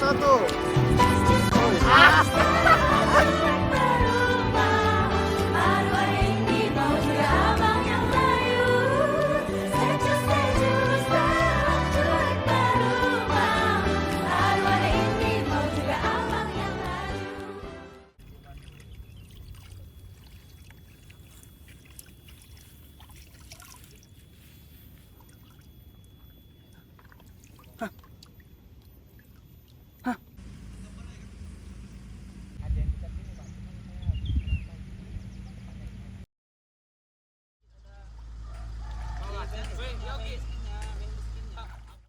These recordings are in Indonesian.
satu.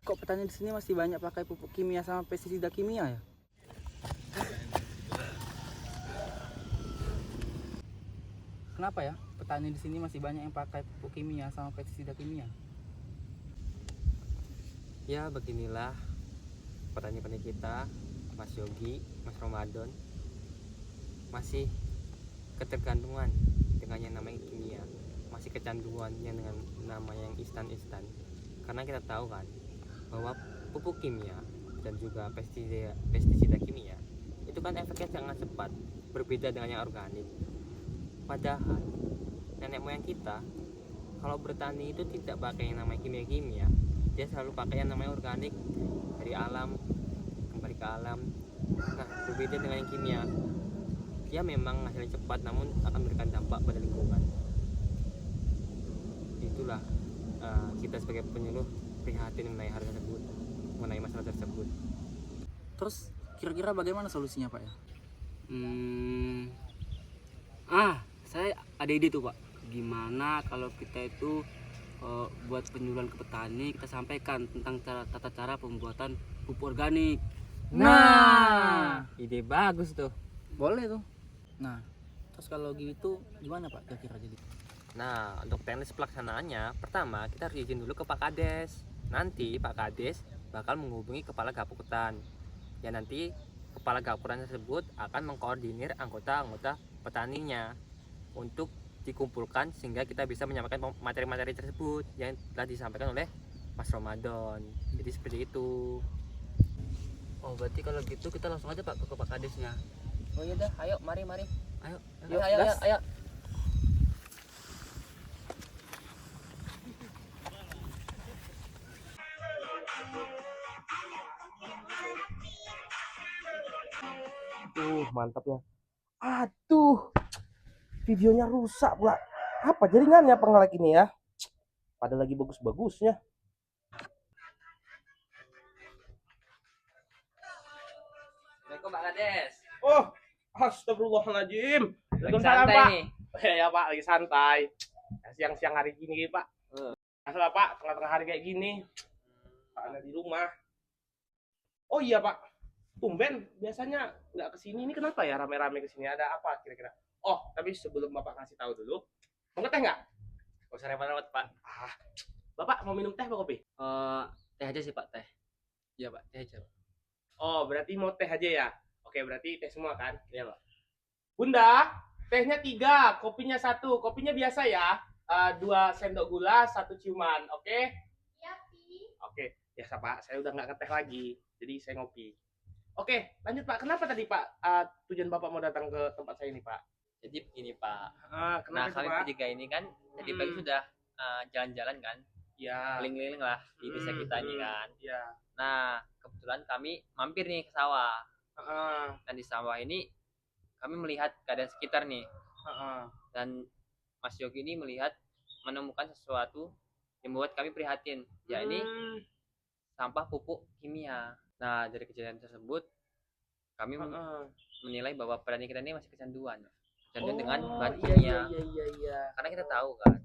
Kok petani di sini masih banyak pakai pupuk kimia sama pestisida kimia ya? Kenapa ya petani di sini masih banyak yang pakai pupuk kimia sama pestisida kimia? Ya beginilah petani-petani kita, Mas Yogi, Mas Ramadan, masih ketergantungan dengan yang namanya kimia, masih kecanduan yang dengan nama yang instan-instan. Karena kita tahu kan bahwa pupuk kimia dan juga pestisida kimia itu kan efeknya sangat cepat, berbeda dengan yang organik. Padahal nenek moyang kita kalau bertani itu tidak pakai yang namanya kimia-kimia, dia selalu pakai yang namanya organik, dari alam kembali ke alam. Nah, berbeda dengan yang kimia, dia memang hasilnya cepat namun akan memberikan dampak pada lingkungan. Itulah kita sebagai penyuluh prihatin mengenai hal tersebut, mengenai masalah tersebut. Terus kira-kira bagaimana solusinya Pak ya? Saya ada ide tuh Pak. Gimana kalau kita itu buat penyuluhan ke petani, kita sampaikan tentang tata cara pembuatan pupuk organik. Nah, ide bagus tuh. Boleh tuh. Nah, terus kalau gitu gimana Pak kira-kira jadi? Nah, untuk teknis pelaksanaannya, pertama kita harus izin dulu ke Pak Kades. Nanti Pak Kades bakal menghubungi kepala Gapukutan. Ya nanti kepala Gapukutan tersebut akan mengkoordinir anggota-anggota petaninya untuk dikumpulkan sehingga kita bisa menyampaikan materi-materi tersebut yang telah disampaikan oleh Mas Ramadan. Jadi seperti itu. Oh, berarti kalau gitu kita langsung aja Pak ke Pak Kadesnya. Oh iya dah, ayo mari. Ayo. Yuk, ayo. Mantap ya. Aduh, videonya rusak pula. Apa jaringannya pengelek ini ya? Padahal lagi bagus-bagusnya. Assalamualaikum Pak Kades. Oh, astagfirullahaladzim. Lagi santai nih. Ya Pak, lagi santai. Siang-siang hari gini Pak. Asal Pak, tengah-tengah hari kayak gini. Pak ada di rumah. Oh iya Pak, tumben biasanya nggak kesini. Ini kenapa ya rame-rame kesini? Ada apa kira-kira? Oh, tapi sebelum Bapak kasih tahu dulu, mau ngeteh nggak? Gak usah repot-repot Pak. Bapak mau minum teh apa kopi? Teh aja sih Pak, teh. Iya Pak, teh aja. Oh, berarti mau teh aja ya? Oke, berarti teh semua kan? Iya Pak. Bunda, tehnya 3, kopinya 1. Kopinya biasa ya, 2 sendok gula, 1 ciuman, oke? Iya, Pi. Oke, biasa Pak, saya udah nggak ngeteh lagi, jadi saya ngopi. Oke, lanjut Pak. Kenapa tadi Pak tujuan Bapak mau datang ke tempat saya ini Pak? Jadi begini Pak. Nah, Nah, kenapa kami itu, Pak? bertiga ini kan tadi pagi sudah jalan-jalan kan, Ya, keliling-keliling lah di desa kita ini kan. ya. Nah, kebetulan kami mampir nih ke sawah. Heeh, Dan di sawah ini kami melihat keadaan sekitar nih. heeh. Dan Mas Yogi ini menemukan sesuatu yang membuat kami prihatin, yakni sampah pupuk kimia. Nah, dari kejadian tersebut kami menilai bahwa petani kita ini masih kecanduan dengan bahan kimia. Iya. Karena kita tahu kan,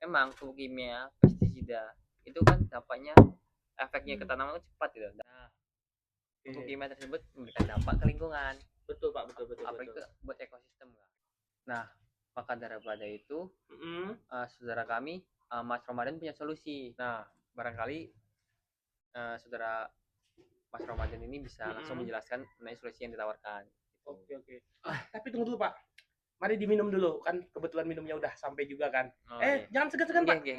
memang pupuk kimia, pestisida itu kan dampaknya, efeknya ke tanaman itu cepat gitu. Nah, pupuk kimia tersebut memberikan dampak ke lingkungan. Betul Pak, betul. Apalagi buat ekosistem kan. Nah, maka daripada itu saudara kami Mas Ramadan punya solusi. Nah, barangkali saudara Mas Ramadan ini bisa langsung menjelaskan mengenai solusi yang ditawarkan. Oke. Tapi tunggu dulu Pak. Mari diminum dulu, kan kebetulan minumnya udah sampai juga kan. Oh, iya. Jangan segan-segan Pak. Oke.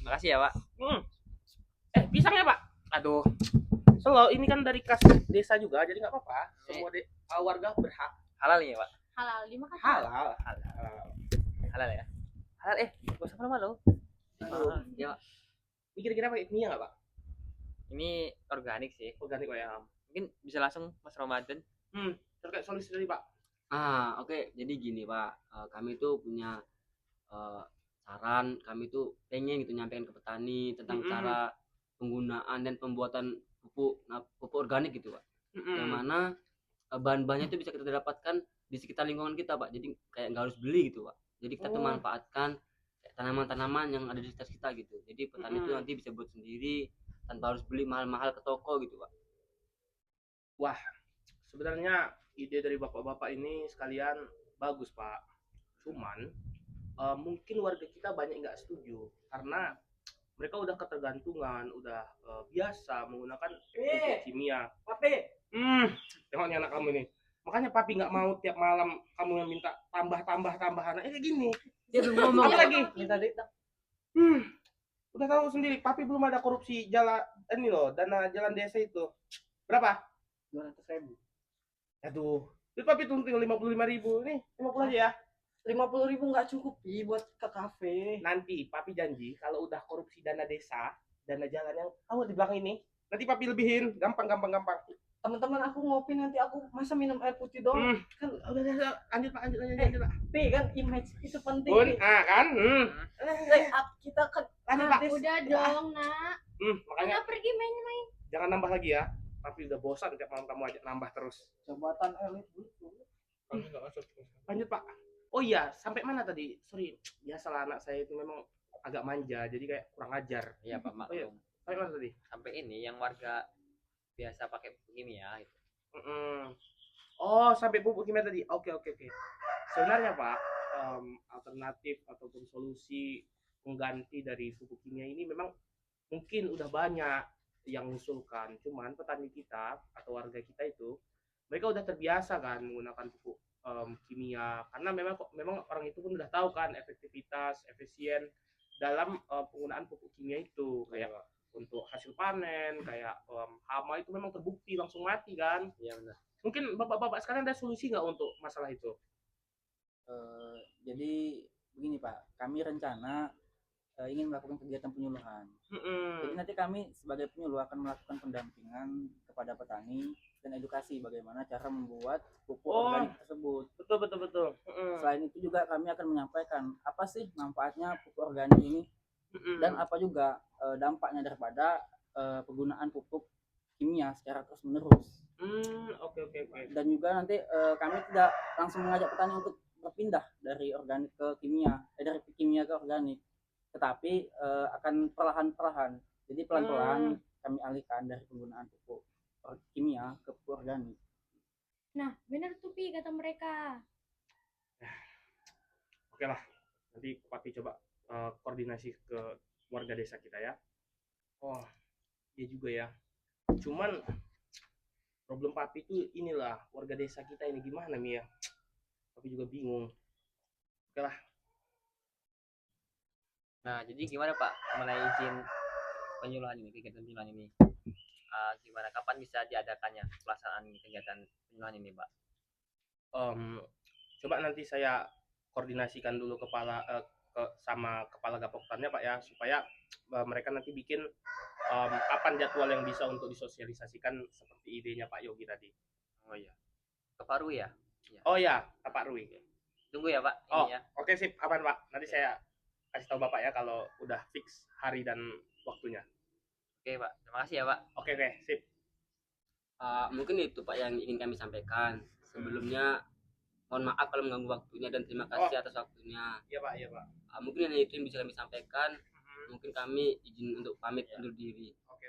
Makasih ya Pak. Pisangnya Pak. Aduh, Selo ini kan dari kas desa juga, jadi nggak apa-apa. Semua warga berhak. Halal nih ya pak? Halal dimakan. Halal. Halal ya? Halal gak usah malu-malu. Ya pak. Ini kira-kira pakai kimia nggak pak? Ini organik sih. Organik Pak ya. Mungkin bisa langsung Mas Ramadan. Terkait solusi dari Pak. Oke. Jadi gini Pak, kami tuh punya saran, kami tuh pengen gitu nyampaikan ke petani tentang cara penggunaan dan pembuatan pupuk organik gitu Pak. Yang mana bahan-bahannya itu bisa kita dapatkan di sekitar lingkungan kita Pak. Jadi kayak nggak harus beli gitu Pak. Jadi kita tuh manfaatkan tanaman-tanaman yang ada di sekitar kita gitu. Jadi petani itu nanti bisa buat sendiri tanpa harus beli mahal-mahal ke toko gitu Pak. Wah, sebenarnya ide dari bapak-bapak ini sekalian bagus Pak. Cuman mungkin warga kita banyak nggak setuju karena mereka udah ketergantungan, udah biasa menggunakan pupuk kimia. Papi. Tengok nih anak kamu ini. Makanya papi nggak mau tiap malam kamu yang minta tambah-tambahan. Kayak gini. Dia belum ngomong Apa lagi? Minta duit dong. Udah tahu sendiri, papi belum ada korupsi jalan ini loh, dana jalan desa itu. Berapa? 200.000. Aduh, itu papi tuntut 55.000. Nih, 50 aja ya. 50.000 nggak cukup Pi buat ke kafe. Nanti papi janji kalau udah korupsi dana desa, dana jalan yang tahu di belakang ini, nanti papi lebihin, gampang. Teman-teman aku ngopi nanti aku masa minum air putih doang. Kan udah lanjut Pak. Pi kan image itu penting. Bun, Pi. kan? Kita kan Lanjut Pak. Udah dong, Nak. Makanya Nak pergi main-main. jangan nambah lagi ya. Papi udah bosan tiap malam kamu ajak nambah terus. jabatan elit gitu. Lanjut Pak. Oh iya, sampai mana tadi? Sorry, biasalah anak saya itu memang agak manja, jadi kayak kurang ajar. Iya pak Oh iya, maklum. sampai mana tadi? Sampai ini yang warga biasa pakai pupuk kimia gitu. Oh, sampai pupuk kimia tadi. Oke. Sebenarnya Pak, alternatif ataupun solusi pengganti dari pupuk kimia ini memang mungkin udah banyak yang mengusulkan. Cuman petani kita atau warga kita itu mereka udah terbiasa kan menggunakan pupuk kimia karena memang orang itu pun udah tahu kan efektivitas, efisien dalam penggunaan pupuk kimia itu kayak untuk hasil panen, kayak hama itu memang terbukti langsung mati kan. Iya benar. Mungkin bapak-bapak sekarang ada solusi nggak untuk masalah itu? Jadi begini Pak, kami rencana ingin melakukan kegiatan penyuluhan. Jadi nanti kami sebagai penyuluh akan melakukan pendampingan kepada petani dan edukasi bagaimana cara membuat pupuk organik tersebut. Betul. Selain itu juga kami akan menyampaikan apa sih manfaatnya pupuk organik ini dan apa juga dampaknya daripada penggunaan pupuk kimia secara terus menerus. Oke. Dan juga nanti kami tidak langsung mengajak petani untuk berpindah dari organik ke kimia, dari kimia ke organik, tetapi akan perlahan-perlahan. Jadi pelan-pelan kami alihkan dari penggunaan pupuk kimia ke pupuk organik. Nah, benar tuh Pi kata mereka. Oke lah, nanti papi coba koordinasi ke warga desa kita ya. Oh, iya juga ya. Cuman problem papi itu inilah warga desa kita ini gimana Mia? Papi juga bingung. Oke lah. Nah jadi gimana pak mengenai izin penyuluhan ini, kegiatan penyuluhan ini? Gimana kapan bisa diadakannya pelaksanaan kegiatan penyuluhan ini pak? Coba nanti saya koordinasikan dulu sama kepala gapoktannya Pak ya, supaya mereka nanti bikin kapan jadwal yang bisa untuk disosialisasikan seperti idenya Pak Yogi tadi. Oh iya, ke Pak Rui ya? Oh ya, Pak Rui. Tunggu ya pak. Oh ini ya. Oke sip, aman Pak. Nanti saya kasih tahu Bapak ya kalau udah fix hari dan waktunya. Oke pak, terima kasih ya pak. Oke sip. Mungkin itu Pak yang ingin kami sampaikan. Sebelumnya mohon maaf kalau mengganggu waktunya dan terima kasih atas waktunya. Iya Pak. Mungkin hanya itu yang bisa kami sampaikan. Mungkin kami izin untuk pamit undur diri. Oke.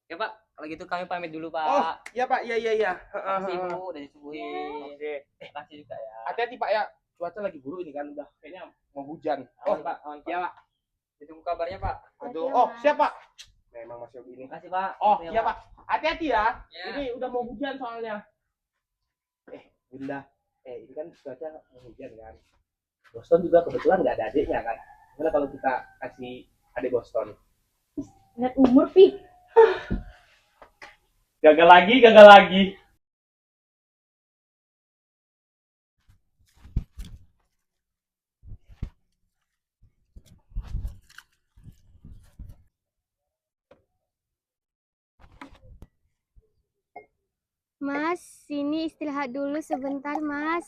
Oke pak, kalau gitu kami pamit dulu pak. Oh iya Pak, iya. Makasih ibu udah disuguhin. Oke. Makasih juga ya. Hati-hati Pak ya, cuaca lagi buruk ini kan, udah kayaknya mau hujan. Aman pak, aman pak. Iya Pak. Ditunggu kabarnya pak. Aduh, Hati-hati, Mas. siap Pak. Memang masih begini. Makasih pak. Oh Makasih, iya Pak, hati-hati ya. Ya. Ini udah mau hujan soalnya. Bunda, ini kan cuaca mau hujan kan. Boston juga kebetulan nggak ada adiknya kan. Gimana kalau kita kasih adik Boston? Lihat umur Pi. Gagal lagi, gagal lagi. Mas, sini istirahat dulu sebentar, Mas.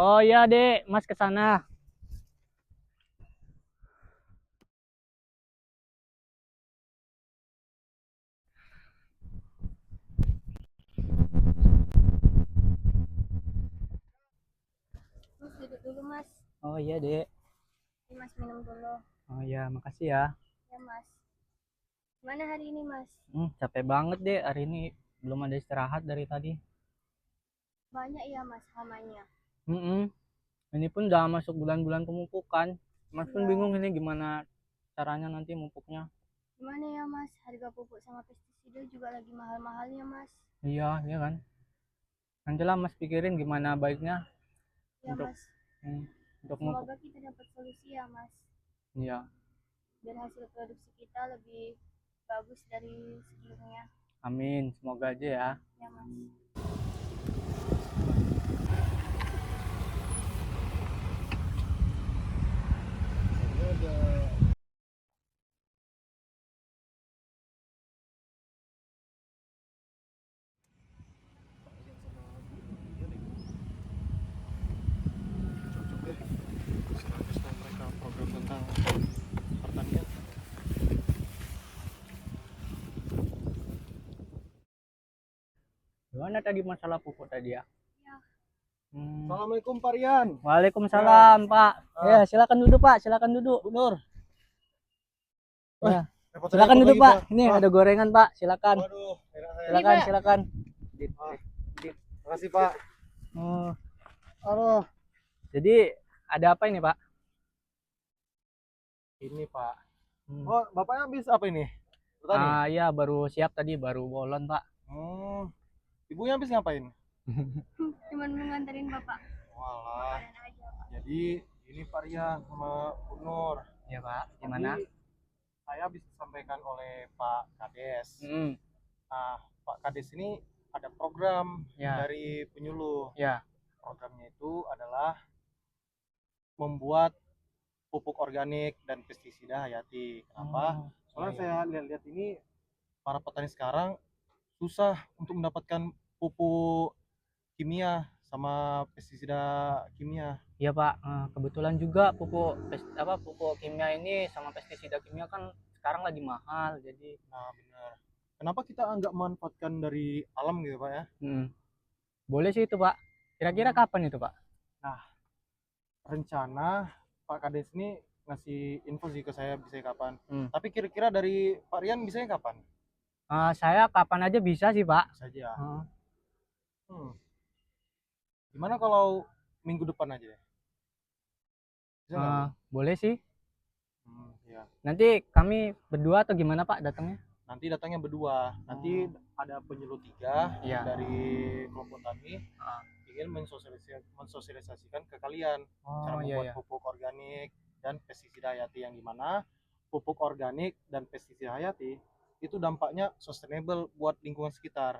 Oh iya, Dek. Mas ke sana. Mas duduk dulu, Mas. Oh iya, Dek. Ini Mas minum dulu. Oh iya, makasih ya. Ya, Mas. Gimana hari ini, Mas? Capek banget, Dek. Hari ini belum ada istirahat dari tadi. Banyak ya, Mas, lamanya. Ini pun udah masuk bulan-bulan pemupukan. Mas pun Iya. bingung ini gimana caranya nanti mupuknya. Gimana ya, Mas? Harga pupuk sama pestisida juga lagi mahal-mahalnya, Mas. Iya, iya kan. Nantilah Mas pikirin gimana baiknya Ya, Untuk- Mas. untuk mupuk. Semoga kita dapat solusi ya, Mas. Iya, Biar hasil produksi kita lebih bagus dari sebelumnya. amin. Semoga aja ya. Ya, Mas. Mereka program tentang pertanian. Gimana tadi masalah pupuk tadi ya? Ya. Assalamualaikum Pak Rian. Waalaikumsalam, Pak. Ya, silakan duduk, Pak. Silakan duduk. Bu Nur. Ya. Repot-repot Silakan duduk, lagi, Pak. Ini ada gorengan, Pak. Silakan. Waduh, enak-enak. Silakan, Pak. silakan. Makasih Pak. Oh, Aduh, jadi ada apa ini, Pak? ini Pak. Hmm. Oh, Bapaknya habis apa ini? Petani. Iya, baru siap tadi, baru bolon, Pak. Ibunya habis ngapain? Cuman mengantarin Bapak. Walah. Kalian aja, Pak. Jadi ini Pak Rian sama Bu Nur. Ya, Pak. Gimana? Jadi, saya habis disampaikan oleh Pak Kades. Nah, Pak Kades ini ada program Ya. dari penyuluh. Ya. Programnya itu adalah membuat pupuk organik dan pestisida hayati. Kenapa? Soalnya iya. saya lihat-lihat ini para petani sekarang susah untuk mendapatkan pupuk kimia sama pestisida kimia. Iya, Pak. Kebetulan juga pupuk kimia ini sama pestisida kimia kan sekarang lagi mahal, jadi Nah, benar. Kenapa kita nggak manfaatkan dari alam gitu, Pak ya? boleh sih itu, Pak. Kira-kira kapan itu, Pak? Rencana Pak Kades ini ngasih info sih ke saya bisa kapan. Hmm. Tapi kira-kira dari Pak Rian bisanya kapan? Saya kapan aja bisa sih, Pak. Saja. Hmm. Gimana kalau minggu depan aja deh? Bisa nggak? Boleh sih. Ya. Nanti kami berdua atau gimana, Pak, datangnya? Nanti datangnya berdua. Nanti ada penyuluh 3 Iya. dari kelompok tani ingin mensosialisasikan ke kalian cara membuat pupuk organik dan pestisida hayati, yang dimana pupuk organik dan pestisida hayati itu dampaknya sustainable buat lingkungan sekitar.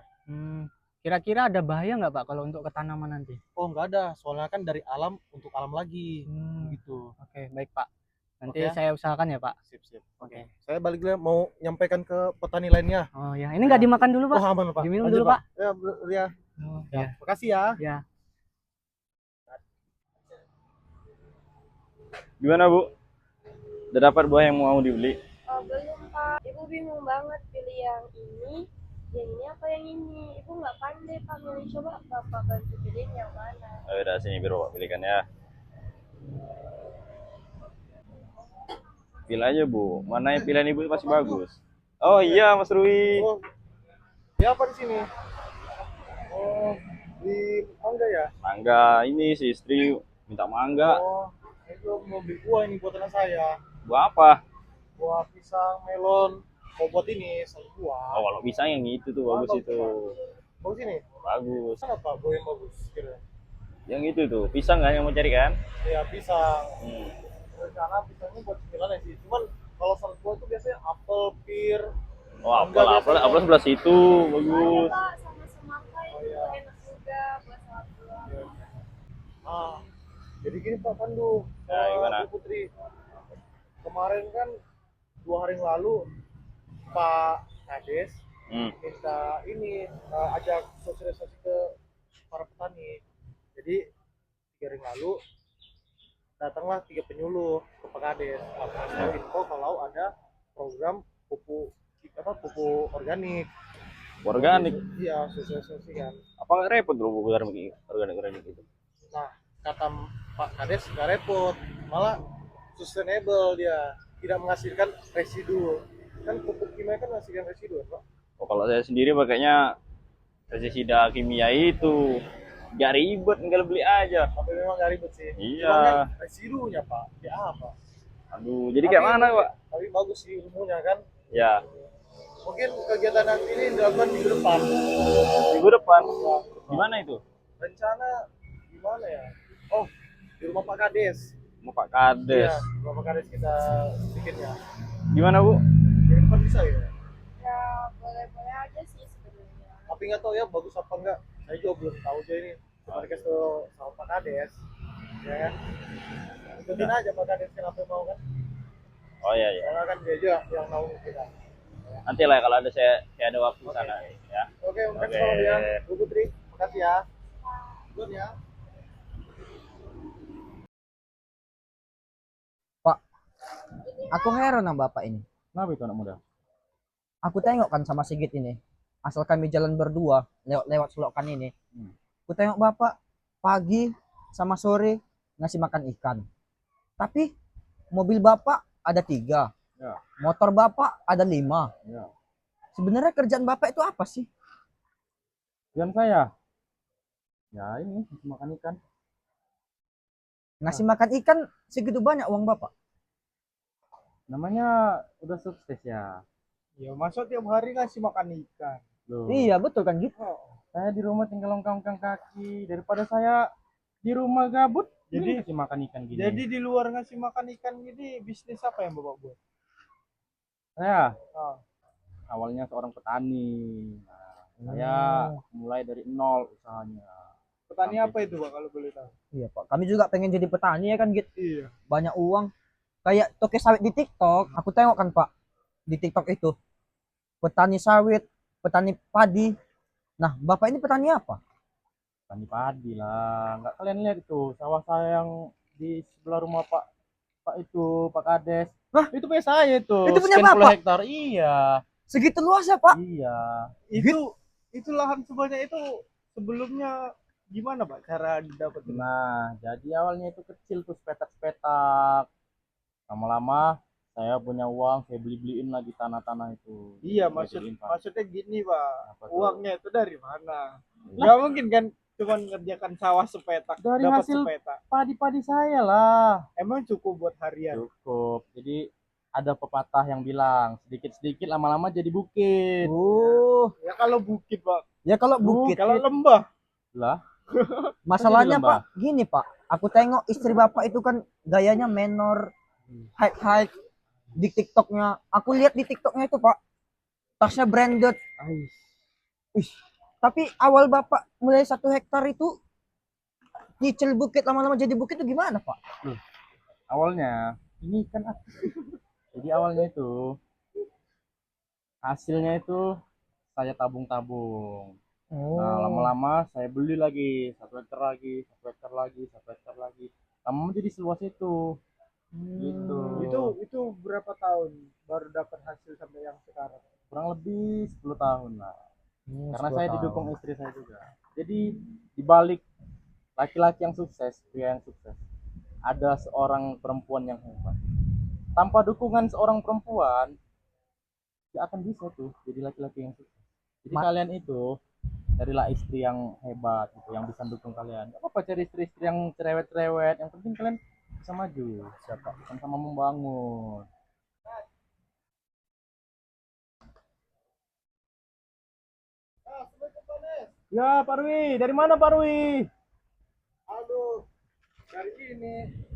Kira-kira ada bahaya nggak, Pak, kalau untuk ke tanaman nanti? Oh, nggak ada, soalnya kan dari alam untuk alam lagi gitu. Oke, baik, Pak. Nanti Oke. saya usahakan ya, Pak. Sip. Oke. Saya balik dulu, mau nyampaikan ke petani lainnya. Oh ya, ini nggak dimakan dulu, Pak? Oh, aman Pak. Diminum Lanjut, dulu, Pak. Ya, ya. Oh, Ya, makasih ya. Ya. Gimana Bu? Udah dapat buah yang mau dibeli? Oh, belum, Pak. Ibu bingung banget pilih yang ini apa yang ini. Ibu nggak pandai, Pak, milih. Coba Bapak bantu pilih yang mana. Oh, udah sini biar Bapak pilihkan ya. Pilih aja Bu, mana yang pilihan Ibu pasti bagus. Oh iya Mas Rui. Oh, ya apa di sini? Oh, di mangga ya? Mangga, ini si istri minta mangga. Oh, itu mau beli buah ini buat anak saya. Buah apa? Buah pisang, melon. Mau buat ini satu buah. Oh kalau pisang yang itu tuh bagus itu. Bagus ini? Bagus. Pisang apa buah yang bagus kira? Yang itu tuh, pisang kan yang mau cari kan? Ya pisang. Hmm. Karena pisangnya buat cemilan sih. Cuman kalau satu buah itu biasanya apel, pir, Oh, apel sebelah situ, bagus. Ada Pak, sama semangka itu enak juga buat salad buah. Ah, jadi gini Pak Pandu, Ya, gimana? Bu Putri. Kemarin kan 2 hari yang lalu Pak Kades minta ini ajak sosialisasi ke para petani. Jadi 3 hari yang lalu datanglah 3 penyuluh ke Pak Kades, ngasih info kalau ada program pupuk organik. Iya, sosialisasikan. Apa nggak repot bro organik itu? Nah, kata Pak Kades nggak repot, malah sustainable dia, tidak menghasilkan residu. Kan pupuk kimia kan menghasilkan residu, Pak. Oh, kalau saya sendiri pakainya pestisida kimia itu nggak ribet, tinggal beli aja. Tapi memang nggak ribet sih. Iya. Cuman kan residunya Pak, ya apa? Aduh, jadi kayak mana Pak? Tapi bagus sih ilmunya kan. Ya, Mungkin kegiatan nanti ini dilakukan minggu depan. minggu depan. Gimana itu? Rencana gimana ya? Oh, di rumah Pak Kades. Mau Pak Kades. Iya, rumah Pak Kades kita bikinnya. Gimana Bu? Di depan bisa ya? Ya boleh-boleh aja sih sebenarnya. Tapi nggak tahu ya bagus apa enggak. Saya juga belum tahu aja ini. Cuma dikasih tahu sama Pak Kades, ya kan? Ikutin aja Pak Kades kenapa mau kan? Oh iya iya. Karena kan dia juga yang tahu kita. Nanti lah kalau ada saya ada waktu sana ya. Oke, mungkin Oke. selamat ya, Bu Putri. Makasih ya. Good ya. Aku heran sama bapak ini. Kenapa itu anak muda? Aku tengok kan sama Sigit ini. Asal kami jalan berdua lewat selokan ini. Aku tengok bapak pagi sama sore ngasih makan ikan. Tapi mobil bapak ada 3. Ya. Motor bapak ada 5. Ya. Sebenarnya kerjaan bapak itu apa sih? Yang saya ya ini makan ikan. Ngasih makan ikan segitu banyak uang bapak. Namanya udah sukses ya. Ya, masa tiap hari ngasih makan ikan. Loh. Iya betul kan gitu. Saya di rumah tinggal longkang-longkang kaki daripada saya di rumah gabut. Jadi kasih makan ikan gini. Jadi di luar ngasih makan ikan gini, bisnis apa yang Bapak buat? saya Ah. awalnya seorang petani. Nah, saya mulai dari nol usahanya. Petani Sampai- apa itu Pak kalau boleh tahu? Iya pak. Kami juga pengen jadi petani ya kan gitu. Iya. Banyak uang. Kayak toke sawit di TikTok. Aku tengok kan pak di TikTok itu petani sawit, petani padi. Nah bapak ini petani apa? Petani padi lah. Nggak kalian lihat itu sawah saya yang di sebelah rumah Pak itu Pak Kades. Hah? Itu punya saya itu. Itu punya sekian puluh Bapak? hektar. Iya. Segitu luas ya pak? Iya. Itu lahan sebanyak itu sebelumnya gimana Pak cara dapetin? Nah, jadi awalnya itu kecil tuh sepetak-sepetak. Lama-lama saya punya uang, saya beli-beliin lagi tanah-tanah itu. Iya, Saya jadiin farm. maksudnya gini Pak. Apa tuh? Uangnya itu dari mana? Nggak mungkin kan cuma ngerjakan sawah sepetak Dari dapat hasil- sepetak. Padi-padi saya lah. Emang cukup buat harian? Cukup. Jadi ada pepatah yang bilang sedikit-sedikit lama-lama jadi bukit. Oh, Ya kalau bukit Pak. ya kalau bukit. Kalau lembah. Lah, Masalahnya Jadi lembah. pak, gini pak. Aku tengok istri bapak itu kan gayanya menor, high di TikToknya. Aku lihat di TikToknya itu pak, tasnya branded. Ih, tapi awal bapak mulai 1 hektar itu nyicil bukit lama-lama jadi bukit itu gimana pak? awalnya ini kan jadi awalnya itu hasilnya itu saya tabung-tabung. Nah, lama-lama saya beli lagi 1 hektar lagi, 1 hektar lagi, 1 hektar lagi. Lama jadi seluas itu. Gitu. Itu berapa tahun baru dapat hasil sampai yang sekarang? Kurang lebih 10 tahun lah. Karena 10 saya tahun. didukung istri saya juga. Jadi di balik laki-laki yang sukses, pria yang sukses, ada seorang perempuan yang hebat. Tanpa dukungan seorang perempuan, tidak akan bisa tuh jadi laki-laki yang sukses. Jadi kalian itu carilah istri yang hebat gitu, yang bisa dukung kalian. Gak apa-apa cari istri-istri yang cerewet-cerewet, yang penting kalian bisa maju. Siapa? Sama-sama membangun. Ya, Pak Rwi. Dari mana, Pak Rwi? Aduh, dari ini.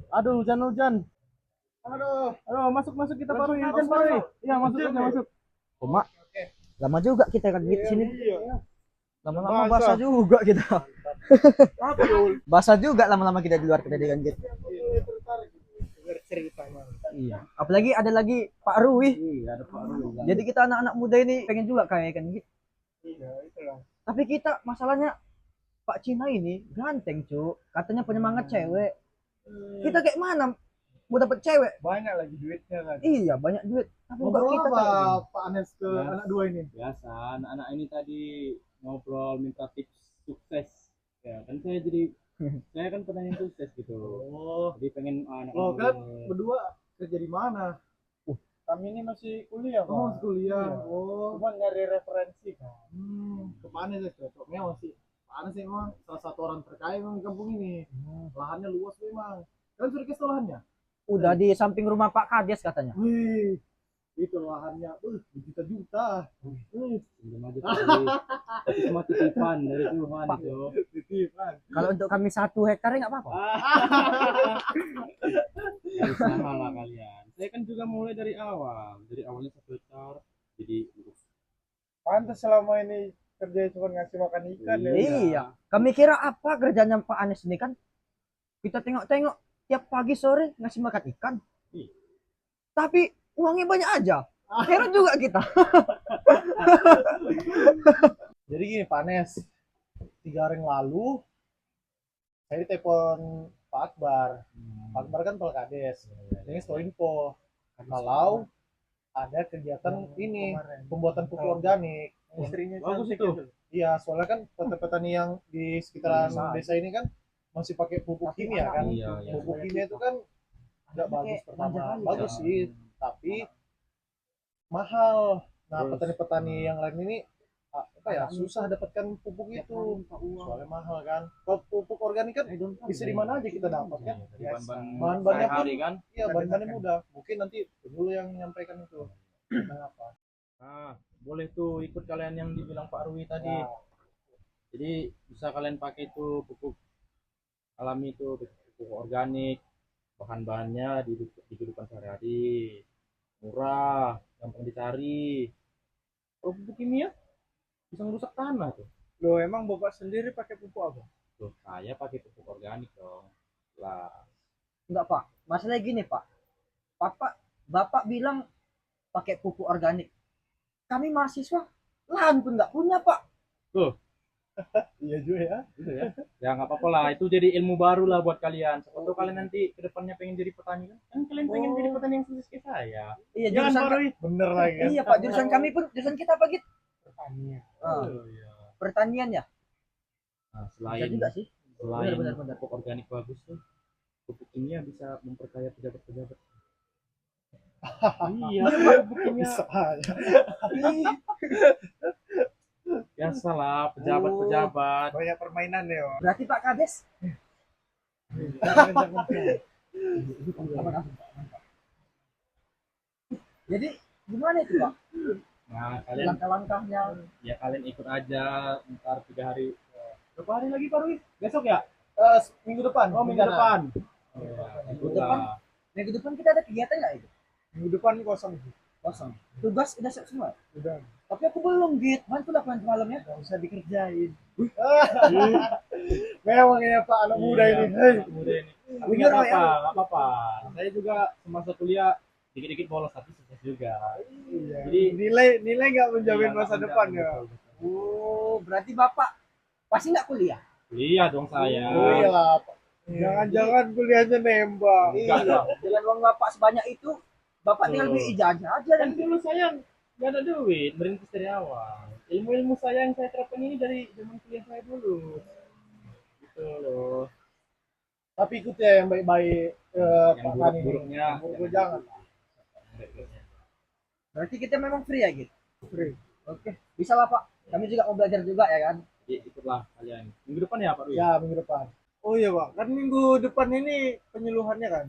Aduh, hujan-hujan. Aduh, Aduh, masuk kita, Pak Rwi. Masuk, Hujan, Pak Rwi. masuk. Iya, masuk Hujan aja, nih. masuk. Cuma lama juga kita kan di sini. Iya. Lama-lama basah juga kita. Basah juga lama-lama kita di luar pendidikan gitu. Iya. Apalagi ada lagi Pak Rui. Iya, ada Pak Rui. Jadi kita anak-anak muda ini pengen juga kayak kan gitu. Iya, itulah. Tapi kita masalahnya Pak Cina ini ganteng, Cuk. Katanya penyemangat cewek. Kita kayak mana mau dapat cewek? Banyak lagi duitnya kan. Iya, banyak duit. Tapi enggak Ngobrol kita apa kayak Pak Anes ke anak dua ini? Biasa anak-anak ini tadi ngobrol minta tips sukses. Ya kan saya kan penanya sukses gitu. Oh, Jadi pengen anak lo kan berdua kerja di mana? Kami ini masih kuliah, Pak. Oh, kuliah. Iya. Oh, cuma nyari referensi kan. Ke Pak Anes ya, cocoknya masih Pak Anes memang salah satu orang terkaya memang di kampung ini. Lahannya luas memang. Kalian sudah kasih lahannya? udah di samping rumah Pak Kades katanya. Wih, itu lahannya, juta-juta. Belum aja tadi. Tapi cuma titipan dari Tuhan Pak. itu. Titipan. Kalau untuk kami 1 hektar nggak apa-apa. Harus sama lah kalian. Saya kan juga mulai dari awal. Dari awalnya 1 hektar. Jadi Pantas selama ini kerja cuma ngasih makan ikan ya. Iya. Kami kira apa kerjanya Pak Anies ini kan? Kita tengok-tengok tiap pagi sore ngasih makan ikan. Iya. Tapi uangnya banyak aja. Heran juga kita. Jadi gini Pak Anes, 3 hari yang lalu saya ditelepon Pak Akbar. Pak Akbar kan Pelkades. Ini setelah info kalau ada kegiatan ini pembuatan pupuk organik. Istrinya bagus cantik itu. gitu. Iya, soalnya kan petani-petani yang di sekitaran desa ini kan masih pakai pupuk kimia kan. Iya, iya. Pupuk kimia itu kan nggak bagus pertama. Bagus sih, tapi mahal. Nah, petani-petani yang lain ini apa ya susah dapatkan pupuk itu, soalnya mahal kan. Kalau pupuk organik kan bisa di mana aja kita dapat kan. Bahan-bahannya pun hari kan. iya, bahan-bahannya mudah. Mungkin nanti dulu yang menyampaikan itu. Kenapa? Nah, boleh tuh ikut kalian yang dibilang Pak Rui tadi. Nah, Jadi bisa kalian pakai itu pupuk alami itu, pupuk organik. Bahan-bahannya di kehidupan sehari-hari. Murah, gampang dicari. Kalau pupuk kimia bisa merusak tanah tuh. lo emang bapak sendiri pakai pupuk apa? Tuh, saya pakai pupuk organik dong. Lah, Enggak, Pak. Masalahnya gini, Pak. Bapak bilang pakai pupuk organik. Kami mahasiswa lahan pun nggak punya, Pak. Iya juga ya. gitu ya. Ya nggak apa-apa lah, itu jadi ilmu baru lah buat kalian. Siapa tahu kalian nanti ke depannya pengen jadi petani kan? Kan kalian pengen jadi petani yang sukses kayak saya. Iya, Jangan jurusan Pak Rui. Bener lagi kan. Iya, Pak. Jurusan kami pun jurusan kita apa gitu? Pertanian. Iya. Pertanian ya. Nah, Bisa selain juga sih. selain Benar. pupuk organik bagus tuh, pupuk kimia bisa memperkaya pejabat-pejabat. Iya, pupuk kimia Bisa aja. biasalah pejabat-pejabat. Banyak permainan ya. Berarti Pak Kades jadi gimana itu, Pak? Nah, kalian Langkah-langkahnya. ya kalian ikut aja ntar 3 hari. Berapa hari lagi Pak Rui? Besok ya? Minggu depan. Oh, minggu depan. Minggu depan. Minggu depan kita ada kegiatan nggak itu? Minggu depan kosong. Kosong. Tugas udah siap semua. Udah. Tapi aku belum, Git. Mantul lah nanti malamnya. Gak usah dikerjain. Memang ya Pak anak muda ini. Hei. Muda ini. Tapi Bener, nggak Pak, apa-apa, nggak apa-apa. Saya juga semasa kuliah dikit-dikit bolos tapi sukses juga. Iya. Jadi Nilai nggak menjamin Iya, masa nggak depan menjamin, ya. betul, betul. Oh, berarti Bapak pasti nggak kuliah? Kuliah dong saya. Oh iya lah. Pak. Jangan-jangan kuliahnya nembak. Enggak Iya. dong. Dengan uang Bapak sebanyak itu, Bapak tinggal beli ijazah aja Kan dan dulu saya nggak ada duit, merintis dari awal. Ilmu-ilmu saya yang saya terapkan ini dari zaman kuliah saya dulu. Gitu loh. Tapi ikut ya yang baik-baik Yang Pak Tani. buruk-buruknya Buruk jangan. berarti kita memang free ya, Git? Free. Oke, bisa lah, Pak. Kami juga mau belajar juga ya kan? Ya, ikutlah kalian. Minggu depan ya Pak Rui? Ya minggu depan. Oh iya Pak, kan minggu depan ini penyuluhannya kan.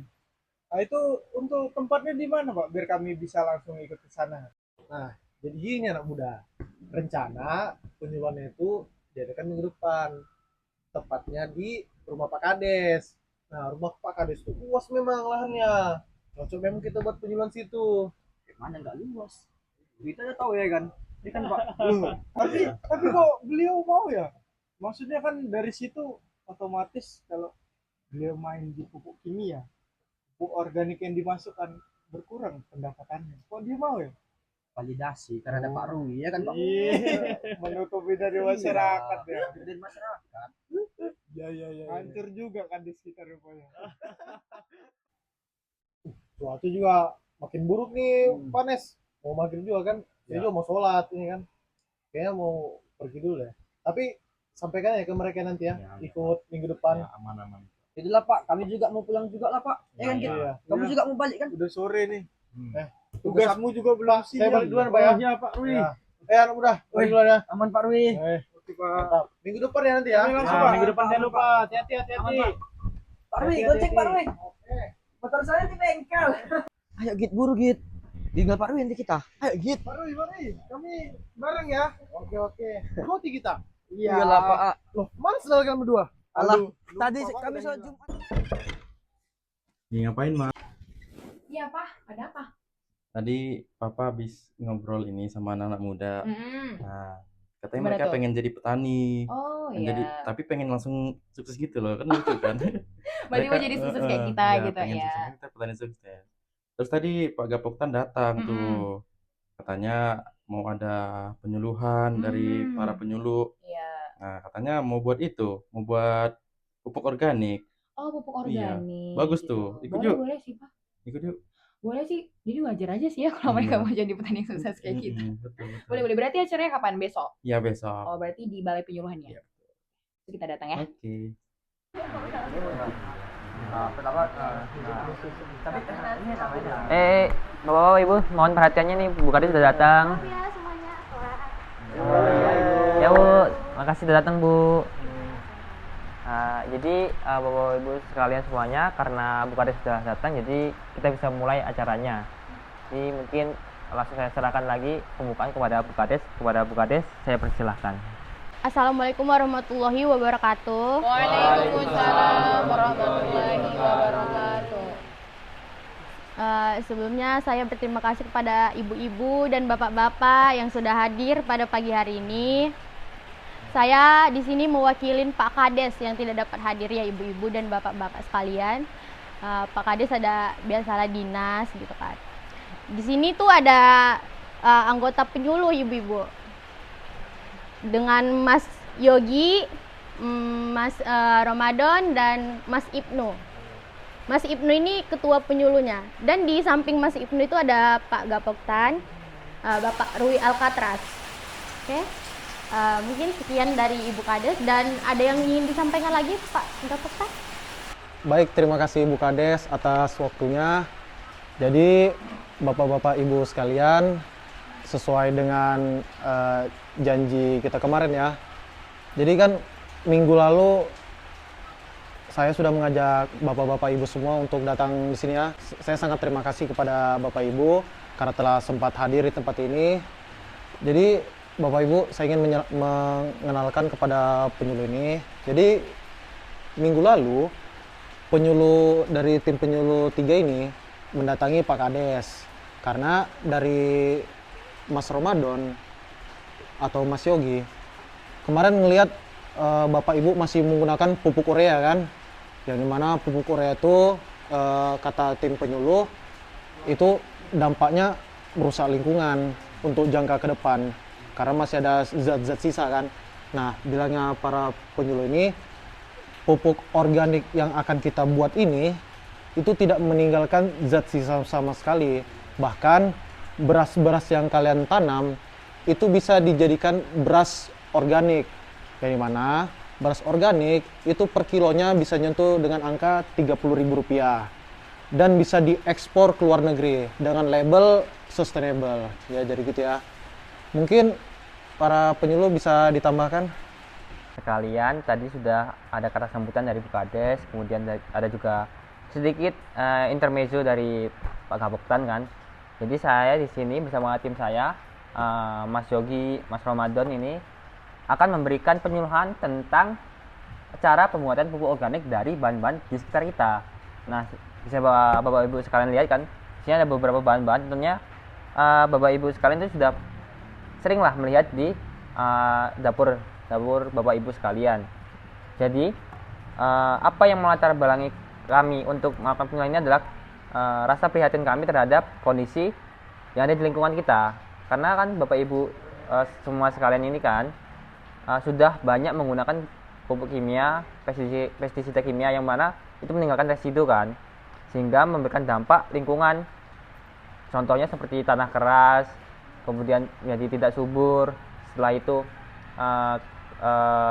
Nah itu untuk tempatnya di mana Pak? Biar kami bisa langsung ikut ke sana. Nah jadi gini anak muda. Rencana penyuluhannya itu diadakan minggu depan. Tepatnya di rumah Pak Kades. Nah rumah Pak Kades itu luas memang lahannya. Cocok memang kita buat penyuluhan situ. Mana nggak luas? Kita udah tahu ya kan. Ini kan Pak. Tapi kok beliau mau ya? Maksudnya kan dari situ otomatis kalau beliau main di pupuk kimia, pupuk organik yang dimasukkan berkurang pendapatannya. Kok dia mau ya? Validasi karena ada Pak Rui ya kan Pak. Iya, menutupi dari masyarakat ya. Dari masyarakat. Ya. Hancur juga kan di sekitar rupanya. Cuaca juga makin buruk nih, panas. Mau maghrib juga kan. Saya juga mau sholat ini kan. Kayaknya mau pergi dulu ya. Tapi sampaikan ya ke mereka nanti ya, ikut minggu depan. Ya, aman-aman. Itulah Pak, kami juga mau pulang juga lah Pak. Ya kan Iya. Git? Iya. Kamu juga mau balik kan? Udah sore nih. Hmm. Tugasmu juga belum siap. Saya balik duluan Pak ya. Iya Pak Rui. Ya. Anak muda, balik duluan ya. Aman Pak Rui. Oke Pak. Mantap. Minggu depan ya nanti ya. Minggu depan jangan lupa. Hati-hati. Aman, Pak. Pak Rui, gocek Pak Rui. Motor saya di bengkel. Ayo Git, buru Git. Tinggal Pak Rui nanti kita. Ayo Git. Pak Rui, kami bareng ya. Oke. Roti kita. Iyalah Pak. Loh, mana saudara kalian berdua? Alah, Aduh, tadi lupa kami Pak, sholat tadi. Jumat. Ini ngapain, Ma? Iya, Pak. Ada apa? Tadi Papa habis ngobrol ini sama anak-anak muda. Nah, katanya Gimana mereka tuh? pengen jadi petani. Oh, Pengen iya. jadi, tapi pengen langsung sukses gitu loh, kan lucu kan? Berarti mau jadi sukses kayak kita gitu pengen ya. sukses, kita petani sukses. Terus tadi Pak Gapoktan datang tuh, katanya mau ada penyuluhan dari para penyuluh. Iya. Nah, katanya mau buat itu, mau buat pupuk organik. Oh, pupuk Iya, organik. bagus gitu. tuh. Ikut Boleh, yuk. boleh sih, Pak. Ikut yuk. Boleh sih. Jadi wajar aja sih ya kalau mereka Iya. mau jadi petani sukses kayak gitu. Betul. Boleh, boleh. Berarti acaranya kapan? Besok? Ya besok. Oh, berarti di balai penyuluhan ya? Iya. Terus kita datang ya. Oke. Bapak-bapak Ibu, mohon perhatiannya nih, Bu Kades sudah datang. Ya semuanya kelar. Ya Bu, makasih sudah datang Bu. Jadi Bapak Ibu sekalian semuanya, karena Bu Kades sudah datang, jadi kita bisa mulai acaranya. Jadi mungkin langsung saya serahkan lagi pembukaan kepada Bu Kades. Kepada Bu Kades, saya persilahkan. Assalamualaikum warahmatullahi wabarakatuh. Waalaikumsalam warahmatullahi wabarakatuh. Sebelumnya saya berterima kasih kepada ibu-ibu dan bapak-bapak yang sudah hadir pada pagi hari ini. Saya di sini mewakilin Pak Kades yang tidak dapat hadir ya ibu-ibu dan bapak-bapak sekalian. Pak Kades ada biasalah dinas gitu kan. Di sini tuh ada anggota penyuluh ibu-ibu. Dengan Mas Yogi, Mas Ramadan dan Mas Ibnu. Mas Ibnu ini ketua penyuluhnya. Dan di samping Mas Ibnu itu ada Pak Gapoktan, Bapak Rui Alcatraz. Oke. Mungkin sekian dari Ibu Kades dan ada yang ingin disampaikan lagi Pak Gapoktan? Baik, terima kasih Ibu Kades atas waktunya. Jadi Bapak-bapak Ibu sekalian, sesuai dengan janji kita kemarin ya. Jadi kan minggu lalu saya sudah mengajak Bapak-bapak Ibu semua untuk datang di sini ya. Saya sangat terima kasih kepada Bapak Ibu karena telah sempat hadir di tempat ini. Jadi Bapak Ibu, saya ingin mengenalkan kepada penyuluh ini. Jadi minggu lalu penyuluh dari tim penyuluh 3 ini mendatangi Pak Kades karena dari Mas Ramadan atau Mas Yogi kemarin ngelihat Bapak Ibu masih menggunakan pupuk urea kan, yang dimana pupuk urea itu kata tim penyuluh itu dampaknya merusak lingkungan untuk jangka ke depan karena masih ada zat-zat sisa kan. Nah, bilangnya para penyuluh ini, pupuk organik yang akan kita buat ini itu tidak meninggalkan zat sisa sama sekali. Bahkan beras-beras yang kalian tanam itu bisa dijadikan beras organik. Yang mana beras organik itu per kilonya bisa nyentuh dengan angka Rp30.000 dan bisa diekspor ke luar negeri dengan label sustainable. Ya, jadi gitu ya. Mungkin para penyuluh bisa ditambahkan. Sekalian, tadi sudah ada kata sambutan dari Bu Kades, kemudian ada juga sedikit intermezzo dari Pak Gapoktan kan. Jadi saya di sini bersama tim saya, Mas Yogi, Mas Ramadan ini akan memberikan penyuluhan tentang cara pembuatan pupuk organik dari bahan-bahan di sekitar kita. Nah, bisa Bapak Ibu sekalian lihat kan, di sini ada beberapa bahan-bahan, tentunya Bapak Ibu sekalian itu sudah sering lah melihat di dapur Bapak Ibu sekalian. Jadi apa yang melatar belakangi kami untuk melakukan penilaian ini adalah rasa prihatin kami terhadap kondisi yang ada di lingkungan kita. Karena kan Bapak Ibu semua sekalian ini kan sudah banyak menggunakan pupuk kimia, pestisida kimia yang mana itu meninggalkan residu kan, sehingga memberikan dampak lingkungan. Contohnya seperti tanah keras, kemudian menjadi tidak subur. Setelah itu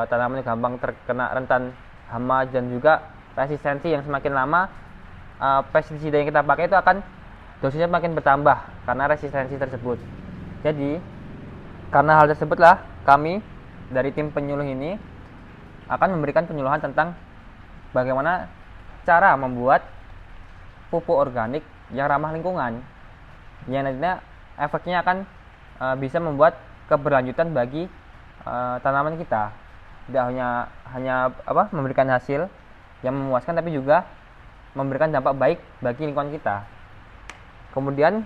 tanaman gampang terkena rentan hama dan juga resistensi yang semakin lama pestisida yang kita pakai itu akan dosisnya makin bertambah karena resistensi tersebut. Jadi karena hal tersebutlah kami dari tim penyuluh ini akan memberikan penyuluhan tentang bagaimana cara membuat pupuk organik yang ramah lingkungan, yang nantinya efeknya akan bisa membuat keberlanjutan bagi tanaman kita. Tidak hanya memberikan hasil yang memuaskan, tapi juga memberikan dampak baik bagi lingkungan kita. Kemudian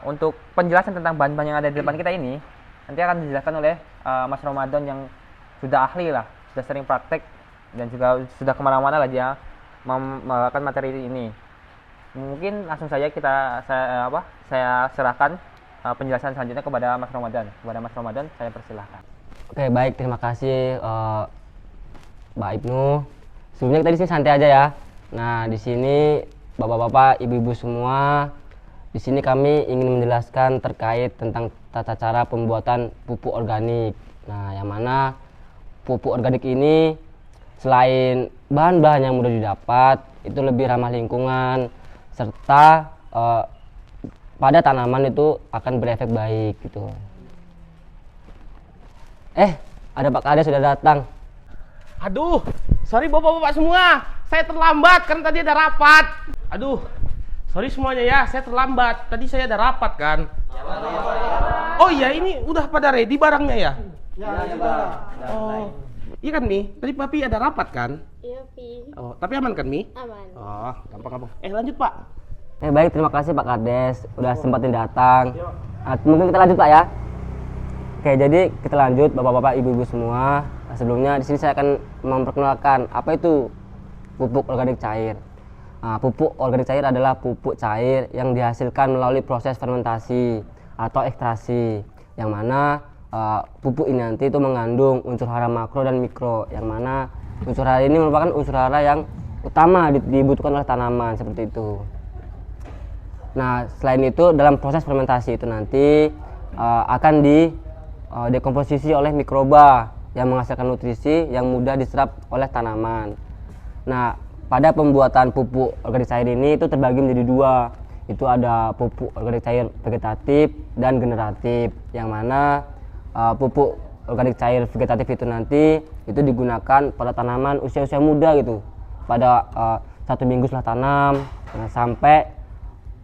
untuk penjelasan tentang bahan-bahan yang ada di depan kita ini nanti akan dijelaskan oleh Mas Ramadan yang sudah ahli lah, sudah sering praktek dan juga sudah kemana-mana lah dia membawakan materi ini. Mungkin langsung saja saya serahkan penjelasan selanjutnya kepada Mas Ramadan. Kepada Mas Ramadan saya persilahkan. Oke, baik, terima kasih Mbak Ibnu. Sebelumnya kita di sini santai aja ya. Nah, di sini Bapak-bapak, Ibu-ibu semua, di sini kami ingin menjelaskan terkait tentang tata cara pembuatan pupuk organik. Nah, yang mana pupuk organik ini selain bahan-bahan yang mudah didapat, itu lebih ramah lingkungan serta pada tanaman itu akan berefek baik gitu. Ada Pak Kades sudah datang. Aduh, sorry bapak-bapak semua, saya terlambat kan tadi ada rapat. Aduh, sorry semuanya ya, saya terlambat. Tadi saya ada rapat kan. Oh iya, ini udah pada ready barangnya ya? Oh, iya kan Mi? Tadi Papi ada rapat kan? Iya, Pi. Oh, tapi aman kan Mi? Aman. Oh, gampang-gampang. Lanjut Pak. Baik, terima kasih Pak Kades udah sempatin datang. Mungkin kita lanjut Pak ya. Oke, jadi kita lanjut Bapak-bapak, Ibu-ibu semua. Sebelumnya di sini saya akan memperkenalkan apa itu pupuk organik cair. Pupuk organik cair adalah pupuk cair yang dihasilkan melalui proses fermentasi atau ekstraksi, yang mana pupuk ini nanti itu mengandung unsur hara makro dan mikro, yang mana unsur hara ini merupakan unsur hara yang utama dibutuhkan oleh tanaman seperti itu. Nah, selain itu dalam proses fermentasi itu nanti akan dekomposisi oleh mikroba yang menghasilkan nutrisi yang mudah diserap oleh tanaman. Nah, pada pembuatan pupuk organik cair ini itu terbagi menjadi dua. Itu ada pupuk organik cair vegetatif dan generatif, yang mana pupuk organik cair vegetatif itu nanti itu digunakan pada tanaman usia-usia muda gitu, pada 1 minggu setelah tanam sampai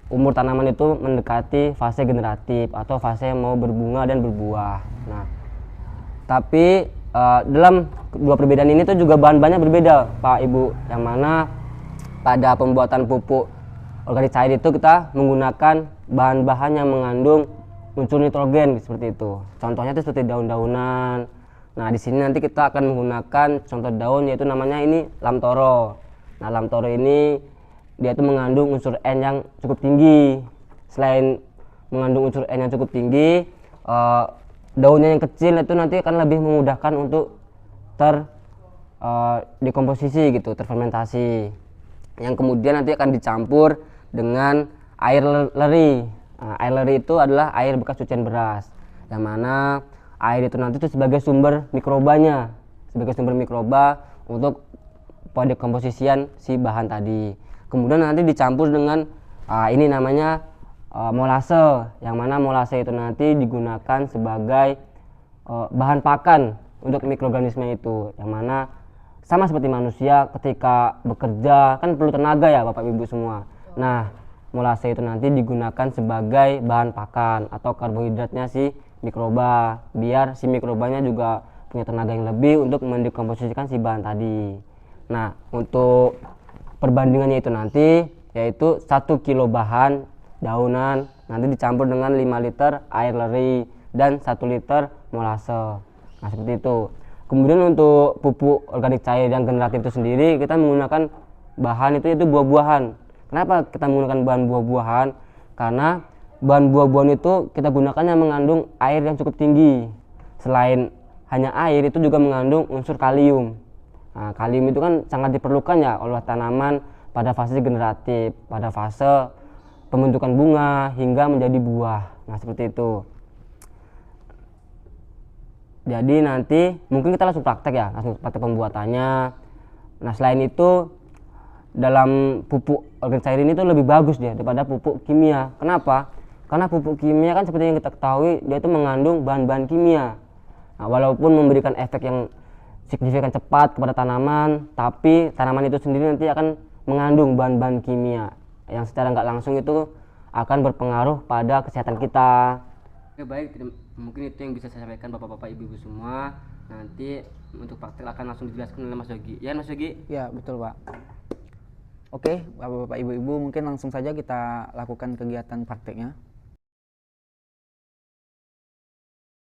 umur tanaman itu mendekati fase generatif atau fase mau berbunga dan berbuah. Nah, tapi dalam dua perbedaan ini tuh juga bahan-bahannya berbeda Pak Ibu, yang mana pada pembuatan pupuk organik cair itu kita menggunakan bahan-bahan yang mengandung unsur nitrogen seperti itu. Contohnya itu seperti daun-daunan. Nah, di sini nanti kita akan menggunakan contoh daun, yaitu namanya ini lamtoro. Nah, lamtoro ini dia itu mengandung unsur N yang cukup tinggi. Selain mengandung unsur N yang cukup tinggi, daunnya yang kecil itu nanti akan lebih memudahkan untuk dekomposisi gitu, terfermentasi, yang kemudian nanti akan dicampur dengan air leri. Nah, air leri itu adalah air bekas cucian beras, yang mana air itu nanti itu sebagai sumber mikrobanya, sebagai sumber mikroba untuk pendekomposisian si bahan tadi. Kemudian nanti dicampur dengan ini namanya molase, yang mana molase itu nanti digunakan sebagai bahan pakan untuk mikroorganisme itu, yang mana sama seperti manusia ketika bekerja kan perlu tenaga ya Bapak Ibu semua. Nah, molase itu nanti digunakan sebagai bahan pakan atau karbohidratnya si mikroba, biar si mikrobanya juga punya tenaga yang lebih untuk mendekomposisikan si bahan tadi. Nah, untuk perbandingannya itu nanti yaitu 1 kilo bahan daunan nanti dicampur dengan 5 liter air leri dan 1 liter molase. Nah, seperti itu. Kemudian untuk pupuk organik cair yang generatif itu sendiri, kita menggunakan bahan itu buah-buahan. Kenapa kita menggunakan bahan buah-buahan? Karena bahan buah-buahan itu kita gunakan yang mengandung air yang cukup tinggi. Selain hanya air, itu juga mengandung unsur kalium. Nah, kalium itu kan sangat diperlukan ya oleh tanaman pada fase generatif, pada fase pembentukan bunga hingga menjadi buah. Nah, seperti itu. Jadi nanti mungkin kita langsung praktek ya, langsung praktek pembuatannya. Nah, selain itu dalam pupuk organik cair ini tuh lebih bagus dia daripada pupuk kimia. Kenapa? Karena pupuk kimia kan seperti yang kita ketahui dia itu mengandung bahan-bahan kimia. Nah, walaupun memberikan efek yang signifikan cepat kepada tanaman, tapi tanaman itu sendiri nanti akan mengandung bahan-bahan kimia yang secara nggak langsung itu akan berpengaruh pada kesehatan kita. Oke, baik, mungkin itu yang bisa saya sampaikan bapak-bapak ibu-ibu semua. Nanti untuk praktek akan langsung dijelaskan oleh Mas Yogi. Ya, Mas Yogi? Ya, betul, Pak. Oke, bapak-bapak ibu-ibu, mungkin langsung saja kita lakukan kegiatan prakteknya.